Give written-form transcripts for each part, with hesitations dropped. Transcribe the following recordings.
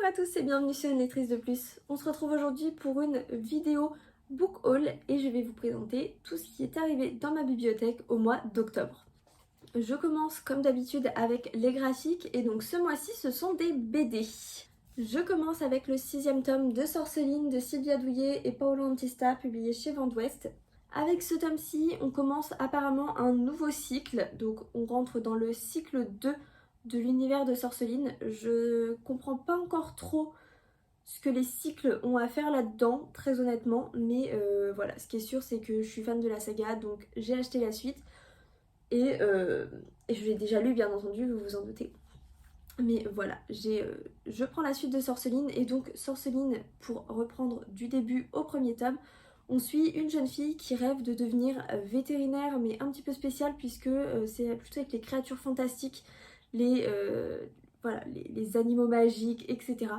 Bonjour à tous et bienvenue sur une lectrice de plus. On se retrouve aujourd'hui pour une vidéo book haul et je vais vous présenter tout ce qui est arrivé dans ma bibliothèque au mois d'octobre. Je commence comme d'habitude avec les graphiques et donc ce mois-ci ce sont des BD. Je commence avec le 6e tome de Sorceline de Sylvia Douillet et Paolo Antista publié chez Vent d'Ouest. Avec ce tome-ci, on commence apparemment un nouveau cycle, donc on rentre dans le cycle 2 de l'univers de Sorceline. Je comprends pas encore trop ce que les cycles ont à faire là-dedans, très honnêtement, mais voilà, ce qui est sûr c'est que je suis fan de la saga, donc j'ai acheté la suite et je l'ai déjà lu bien entendu, vous vous en doutez. Mais voilà, je prends la suite de Sorceline et donc Sorceline, pour reprendre du début au premier tome, on suit une jeune fille qui rêve de devenir vétérinaire mais un petit peu spéciale puisque c'est plutôt avec les créatures fantastiques, voilà, les animaux magiques, etc.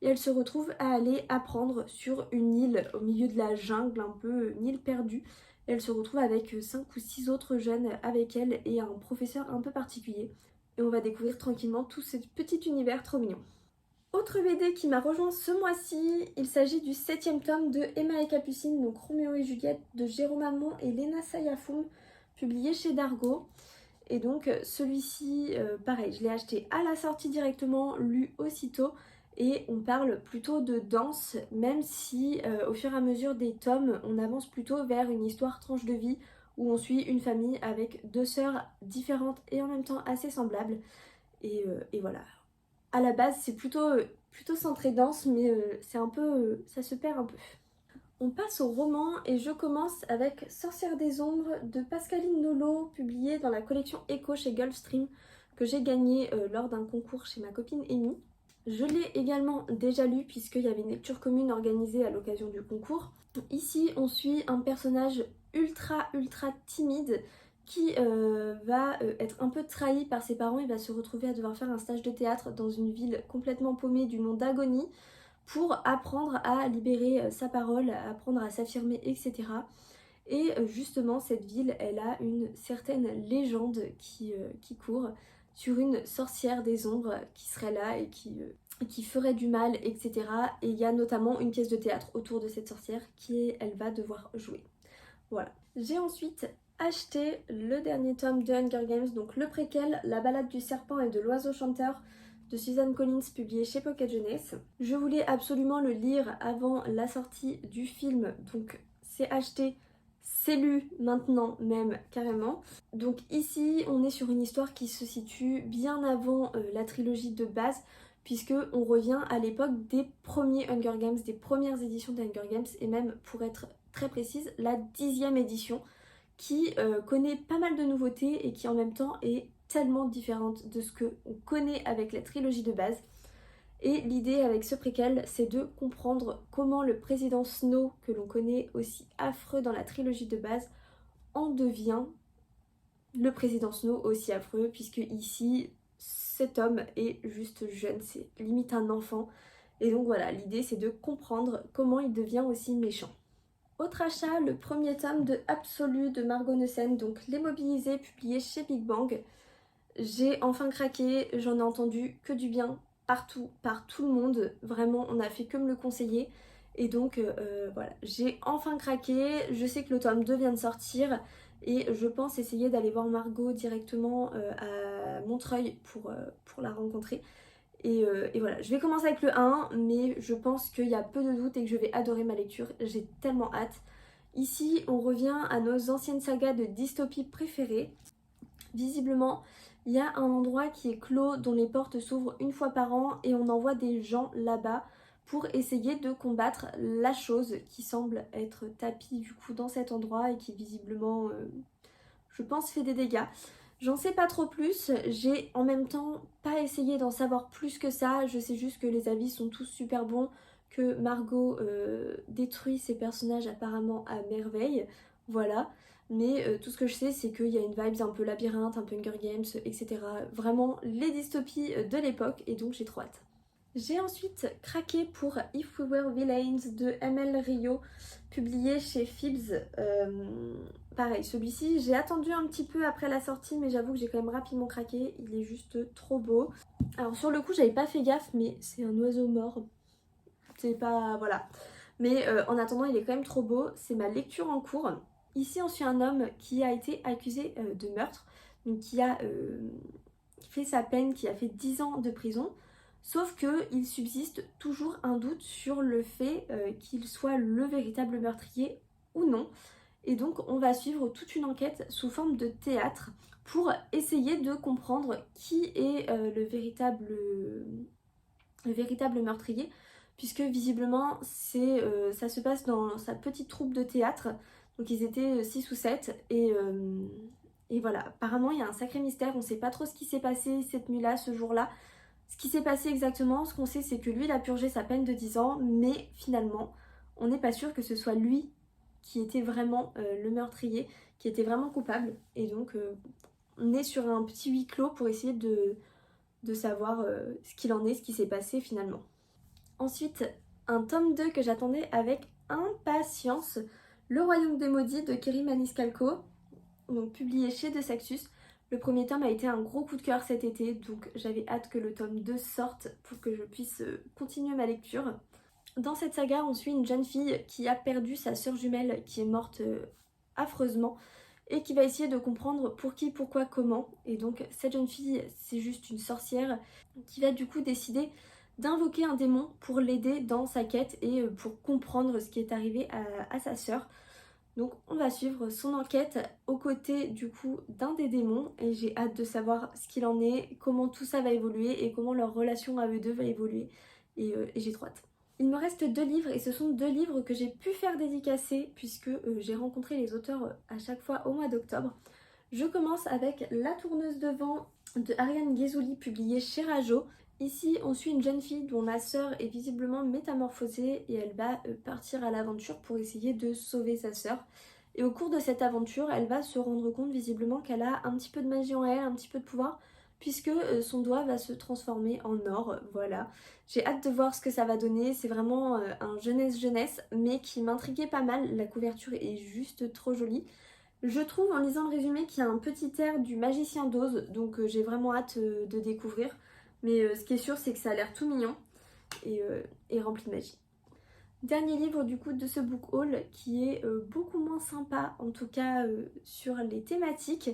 Et elle se retrouve à aller apprendre sur une île au milieu de la jungle, un peu une île perdue. Et elle se retrouve avec 5 ou 6 autres jeunes avec elle et un professeur un peu particulier. Et on va découvrir tranquillement tout ce petit univers trop mignon. Autre BD qui m'a rejoint ce mois-ci, il s'agit du 7e tome de Emma et Capucine, donc Roméo et Juliette de Jérôme Hamon et Lena Sayafoum, publié chez Dargaud. Et donc celui-ci, pareil, je l'ai acheté à la sortie directement, lu aussitôt. Et on parle plutôt de danse, même si au fur et à mesure des tomes, on avance plutôt vers une histoire tranche de vie où on suit une famille avec 2 sœurs différentes et en même temps assez semblables. Et voilà. À la base, c'est plutôt centré danse, mais c'est un peu, ça se perd un peu. On passe au roman et je commence avec Sorcière des Ombres de Pascaline Nolo, publié dans la collection Echo chez Gulfstream, que j'ai gagné lors d'un concours chez ma copine Amy. Je l'ai également déjà lu puisqu'il y avait une lecture commune organisée à l'occasion du concours. Ici, on suit un personnage ultra timide qui va être un peu trahi par ses parents. Il va se retrouver à devoir faire un stage de théâtre dans une ville complètement paumée du nom d'Agonie pour apprendre à libérer sa parole, apprendre à s'affirmer, etc. Et justement, cette ville, elle a une certaine légende qui court sur une sorcière des ombres qui serait là et qui ferait du mal, etc. Et il y a notamment une pièce de théâtre autour de cette sorcière elle va devoir jouer. Voilà. J'ai ensuite acheté le dernier tome de Hunger Games, donc le préquel, La balade du serpent et de l'oiseau chanteur de Suzanne Collins, publié chez Pocket Jeunesse. Je voulais absolument le lire avant la sortie du film, donc c'est acheté, c'est lu maintenant même carrément. Donc ici on est sur une histoire qui se situe bien avant la trilogie de base, puisque on revient à l'époque des premiers Hunger Games, des premières éditions des Hunger Games, et même pour être très précise, la 10e édition, qui connaît pas mal de nouveautés et qui en même temps est tellement différente de ce qu'on connaît avec la trilogie de base. Et l'idée avec ce préquel, c'est de comprendre comment le président Snow, que l'on connaît aussi affreux dans la trilogie de base, en devient le président Snow aussi affreux, puisque ici, cet homme est juste jeune, c'est limite un enfant. Et donc voilà, l'idée c'est de comprendre comment il devient aussi méchant. Autre achat, le premier tome de Absolu de Margot Neussen, donc Les Mobilisés, publié chez Big Bang. J'ai enfin craqué, j'en ai entendu que du bien partout, par tout le monde, vraiment on a fait que me le conseiller. Et donc voilà, j'ai enfin craqué, je sais que le tome 2 vient de sortir et je pense essayer d'aller voir Margot directement à Montreuil pour la rencontrer. Et voilà, je vais commencer avec le 1, mais je pense qu'il y a peu de doute et que je vais adorer ma lecture, j'ai tellement hâte. Ici, on revient à nos anciennes sagas de dystopie préférées. Visiblement, il y a un endroit qui est clos, dont les portes s'ouvrent une fois par an, et on envoie des gens là-bas pour essayer de combattre la chose qui semble être tapie du coup dans cet endroit et qui visiblement, je pense, fait des dégâts. J'en sais pas trop plus, j'ai en même temps pas essayé d'en savoir plus que ça, je sais juste que les avis sont tous super bons, que Margot détruit ses personnages apparemment à merveille, voilà. Mais tout ce que je sais c'est qu'il y a une vibe un peu labyrinthe, un peu Hunger Games, etc. Vraiment les dystopies de l'époque et donc j'ai trop hâte. J'ai ensuite craqué pour If We Were Villains de ML Rio, publié chez Phibbs. Pareil, celui-ci, j'ai attendu un petit peu après la sortie, mais j'avoue que j'ai quand même rapidement craqué. Il est juste trop beau. Alors sur le coup j'avais pas fait gaffe, mais c'est un oiseau mort. C'est pas... voilà. Mais en attendant il est quand même trop beau. C'est ma lecture en cours. Ici on suit un homme qui a été accusé de meurtre. Donc qui a fait sa peine, qui a fait 10 ans de prison. Sauf qu'il subsiste toujours un doute sur le fait qu'il soit le véritable meurtrier ou non. Et donc on va suivre toute une enquête sous forme de théâtre pour essayer de comprendre qui est le véritable meurtrier, puisque visiblement ça se passe dans sa petite troupe de théâtre. Donc ils étaient 6 ou 7 et voilà, apparemment il y a un sacré mystère, on sait pas trop ce qui s'est passé cette nuit-là, ce jour-là. Ce qui s'est passé exactement, ce qu'on sait c'est que lui il a purgé sa peine de 10 ans, mais finalement on n'est pas sûr que ce soit lui qui était vraiment le meurtrier, qui était vraiment coupable. Et donc on est sur un petit huis clos pour essayer de savoir ce qu'il en est, ce qui s'est passé finalement. Ensuite, un tome 2 que j'attendais avec impatience, Le Royaume des Maudits de Kerry Maniscalco, donc publié chez De Saxus. Le premier tome a été un gros coup de cœur cet été, donc j'avais hâte que le tome 2 sorte pour que je puisse continuer ma lecture. Dans cette saga, on suit une jeune fille qui a perdu sa sœur jumelle qui est morte affreusement et qui va essayer de comprendre pour qui, pourquoi, comment. Et donc cette jeune fille, c'est juste une sorcière qui va du coup décider d'invoquer un démon pour l'aider dans sa quête et pour comprendre ce qui est arrivé à sa sœur. Donc on va suivre son enquête aux côtés du coup d'un des démons et j'ai hâte de savoir ce qu'il en est, comment tout ça va évoluer et comment leur relation à eux deux va évoluer et j'ai trop hâte. Il me reste 2 livres et ce sont 2 livres que j'ai pu faire dédicacer puisque j'ai rencontré les auteurs à chaque fois au mois d'octobre. Je commence avec La tourneuse de vent de Ariane Ghezouli publié chez Rajo. Ici on suit une jeune fille dont la sœur est visiblement métamorphosée et elle va partir à l'aventure pour essayer de sauver sa sœur. Et au cours de cette aventure elle va se rendre compte visiblement qu'elle a un petit peu de magie en elle, un petit peu de pouvoir, puisque son doigt va se transformer en or, voilà. J'ai hâte de voir ce que ça va donner, c'est vraiment un jeunesse mais qui m'intriguait pas mal, la couverture est juste trop jolie. Je trouve en lisant le résumé qu'il y a un petit air du Magicien d'Oz, donc j'ai vraiment hâte de découvrir. Mais ce qui est sûr c'est que ça a l'air tout mignon et rempli de magie. Dernier livre du coup de ce book haul qui est beaucoup moins sympa, en tout cas sur les thématiques.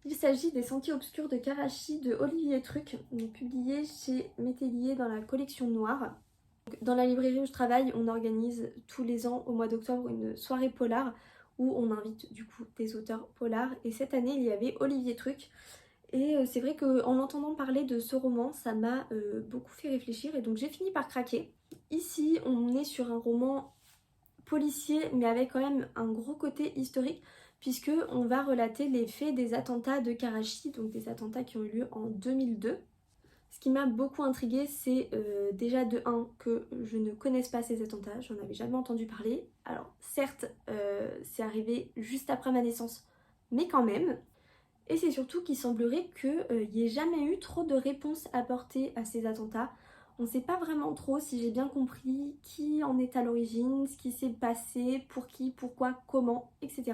Il s'agit des Sentiers obscurs de Karachi de Olivier Truc, publié chez Métellier dans la collection noire. Dans la librairie où je travaille, on organise tous les ans au mois d'octobre une soirée polar où on invite du coup des auteurs polars. Et cette année, il y avait Olivier Truc. Et c'est vrai qu'en entendant parler de ce roman, ça m'a beaucoup fait réfléchir et donc j'ai fini par craquer. Ici, on est sur un roman policier mais avec quand même un gros côté historique puisque on va relater les faits des attentats de Karachi, donc des attentats qui ont eu lieu en 2002. Ce qui m'a beaucoup intriguée, c'est déjà de 1 que je ne connaisse pas ces attentats, j'en avais jamais entendu parler. Alors certes, c'est arrivé juste après ma naissance, mais quand même. Et c'est surtout qu'il semblerait qu'il n'y ait jamais eu trop de réponses apportées à ces attentats. On ne sait pas vraiment trop, si j'ai bien compris, qui en est à l'origine, ce qui s'est passé, pour qui, pourquoi, comment, etc.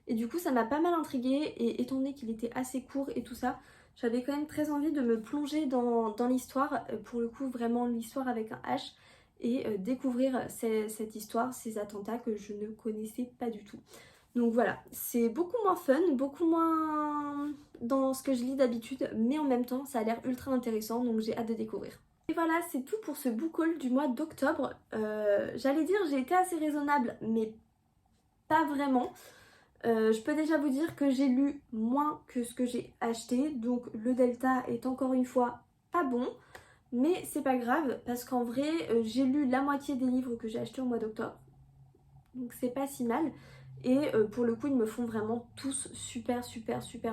Et du coup ça m'a pas mal intriguée et étant donné qu'il était assez court et tout ça, j'avais quand même très envie de me plonger dans l'histoire, pour le coup vraiment l'histoire avec un H, et découvrir cette histoire, ces attentats que je ne connaissais pas du tout. Donc voilà, c'est beaucoup moins fun, beaucoup moins dans ce que je lis d'habitude, mais en même temps ça a l'air ultra intéressant, donc j'ai hâte de découvrir. Et voilà, c'est tout pour ce book haul du mois d'octobre. J'allais dire j'ai été assez raisonnable, mais pas vraiment. Je peux déjà vous dire que j'ai lu moins que ce que j'ai acheté, donc le delta est encore une fois pas bon, mais c'est pas grave parce qu'en vrai j'ai lu la moitié des livres que j'ai achetés au mois d'octobre, donc c'est pas si mal. Et pour le coup ils me font vraiment tous super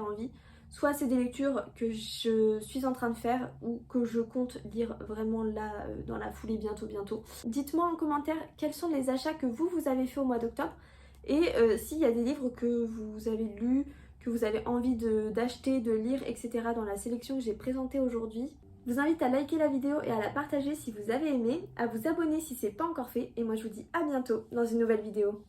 envie. Soit c'est des lectures que je suis en train de faire ou que je compte lire vraiment là dans la foulée bientôt. Dites-moi en commentaire quels sont les achats que vous avez fait au mois d'octobre et s'il y a des livres que vous avez lus, que vous avez envie d'acheter, de lire, etc. dans la sélection que j'ai présentée aujourd'hui. Je vous invite à liker la vidéo et à la partager si vous avez aimé, à vous abonner si ce n'est pas encore fait et moi je vous dis à bientôt dans une nouvelle vidéo.